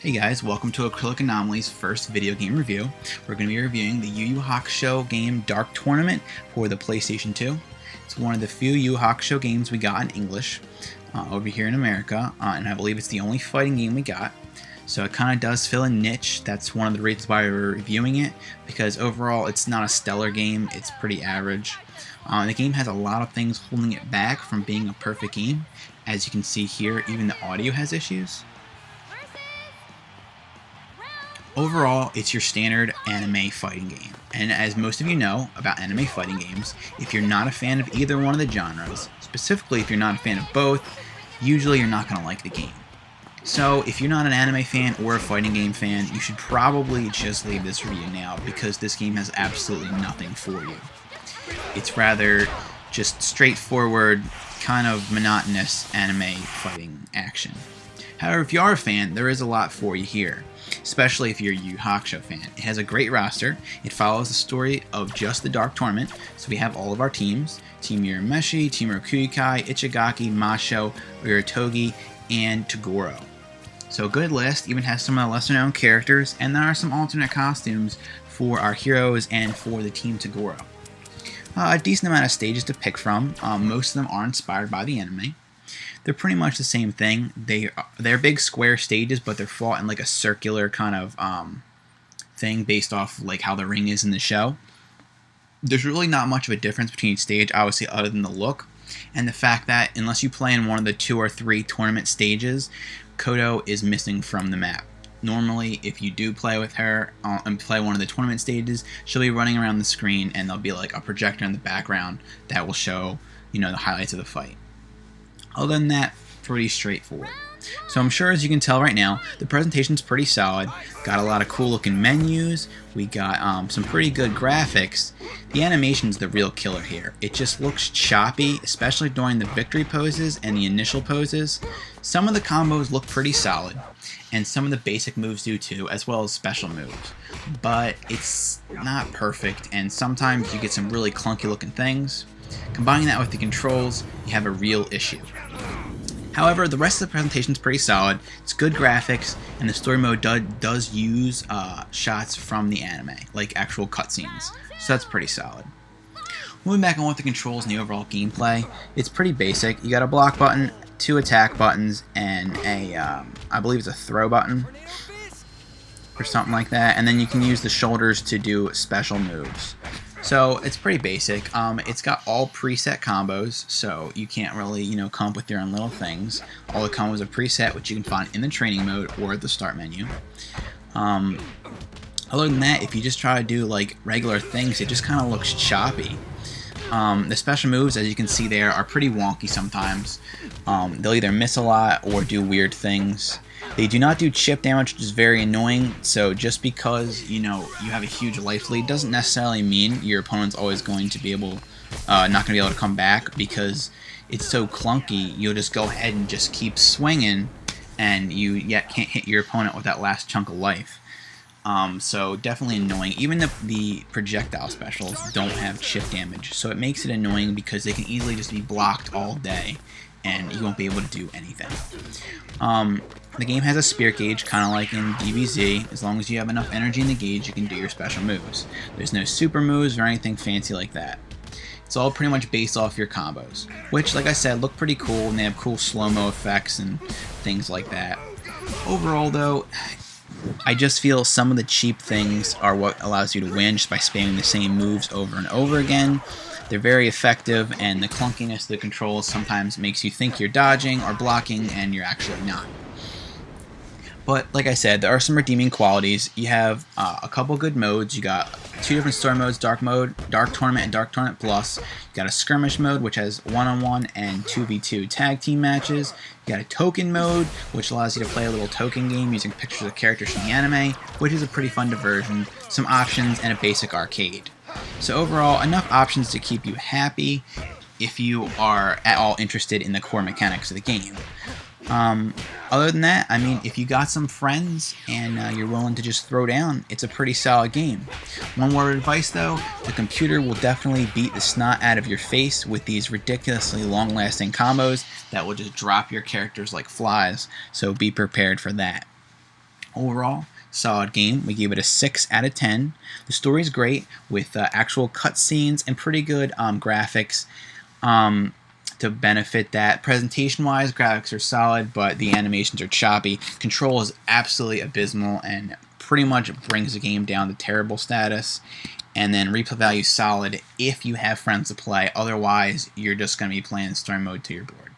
Hey guys, welcome to Acrylic Anomaly's first video game review. We're going to be reviewing the Yu Yu Hakusho game Dark Tournament for the PlayStation 2. It's one of the few Yu Yu Hakusho games we got in English over here in America, and I believe it's the only fighting game we got. So it kind of does fill a niche. That's one of the reasons why we're reviewing it, because overall it's not a stellar game, it's pretty average. The game has a lot of things holding it back from being a perfect game. As you can see here, even the audio has issues. Overall, it's your standard anime fighting game, and as most of you know about anime fighting games, if you're not a fan of either one of the genres, specifically if you're not a fan of both, usually you're not going to like the game. So if you're not an anime fan or a fighting game fan, you should probably just leave this review now, because this game has absolutely nothing for you. It's rather just straightforward, kind of monotonous anime fighting action. However, if you are a fan, there is a lot for you here, especially if you're a Yu Yu Hakusho fan. It has a great roster. It follows the story of just the Dark Tournament, so we have all of our teams: Team Urameshi, Team Rokuikai, Ichigaki, Masho, Uritogi, and Toguro. So a good list, even has some of the lesser known characters, and there are some alternate costumes for our heroes and for the Team Toguro. A decent amount of stages to pick from. Most of them are inspired by the anime. They're pretty much the same thing. They're big square stages, but they're fought in like a circular kind of thing based off like how the ring is in the show. There's really not much of a difference between each stage, obviously, other than the look and the fact that unless you play in one of the 2 or 3 tournament stages, Kodo is missing from the map. Normally, if you do play with her and play one of the tournament stages, she'll be running around the screen, and there'll be like a projector in the background that will show, the highlights of the fight. Other than that, pretty straightforward. So I'm sure, as you can tell right now, the presentation's pretty solid. Got a lot of cool looking menus. We got some pretty good graphics. The animation's the real killer here. It just looks choppy, especially during the victory poses and the initial poses. Some of the combos look pretty solid, and some of the basic moves do too, as well as special moves. But it's not perfect, and sometimes you get some really clunky looking things. Combining that with the controls, you have a real issue. However, the rest of the presentation is pretty solid. It's good graphics, and the story mode does use shots from the anime, like actual cutscenes. So that's pretty solid. Moving back on with the controls and the overall gameplay, it's pretty basic. You got a block button, 2 attack buttons, and I believe it's a throw button, or something like that. And then you can use the shoulders to do special moves. So it's pretty basic. It's got all preset combos, so you can't really, come up with your own little things. All the combos are preset, which you can find in the training mode or the start menu. Other than that, if you just try to do like regular things, it just kind of looks choppy. The special moves, as you can see there, are pretty wonky sometimes. They'll either miss a lot or do weird things. They do not do chip damage, which is very annoying, so just because, you have a huge life lead doesn't necessarily mean your opponent's always going to be not going to be able to come back, because it's so clunky. You'll just go ahead and just keep swinging, and you yet can't hit your opponent with that last chunk of life. So definitely annoying. Even the projectile specials don't have chip damage, so it makes it annoying because they can easily just be blocked all day, and you won't be able to do anything. The game has a spirit gauge, kind of like in DBZ. As long as you have enough energy in the gauge, you can do your special moves. There's no super moves or anything fancy like that. It's all pretty much based off your combos, which, like I said, look pretty cool, and they have cool slow-mo effects and things like that. Overall, though, I just feel some of the cheap things are what allows you to win just by spamming the same moves over and over again. They're very effective, and the clunkiness of the controls sometimes makes you think you're dodging or blocking, and you're actually not. But like I said, there are some redeeming qualities. You have a couple good modes. You got 2 different story modes: Dark Tournament, and Dark Tournament Plus. You got a skirmish mode, which has 1-on-1 and 2v2 tag team matches. You got a token mode, which allows you to play a little token game using pictures of characters from the anime, which is a pretty fun diversion. Some options, and a basic arcade. So overall, enough options to keep you happy if you are at all interested in the core mechanics of the game. Other than that, I mean, if you got some friends and you're willing to just throw down, it's a pretty solid game. One word of advice though, the computer will definitely beat the snot out of your face with these ridiculously long-lasting combos that will just drop your characters like flies, so be prepared for that. Overall, solid game. We gave it a 6 out of 10. The story's great with actual cutscenes and pretty good graphics to benefit that. Presentation-wise, graphics are solid, but the animations are choppy. Control is absolutely abysmal and pretty much brings the game down to terrible status. And then replay value solid if you have friends to play. Otherwise, you're just going to be playing story mode till you're bored.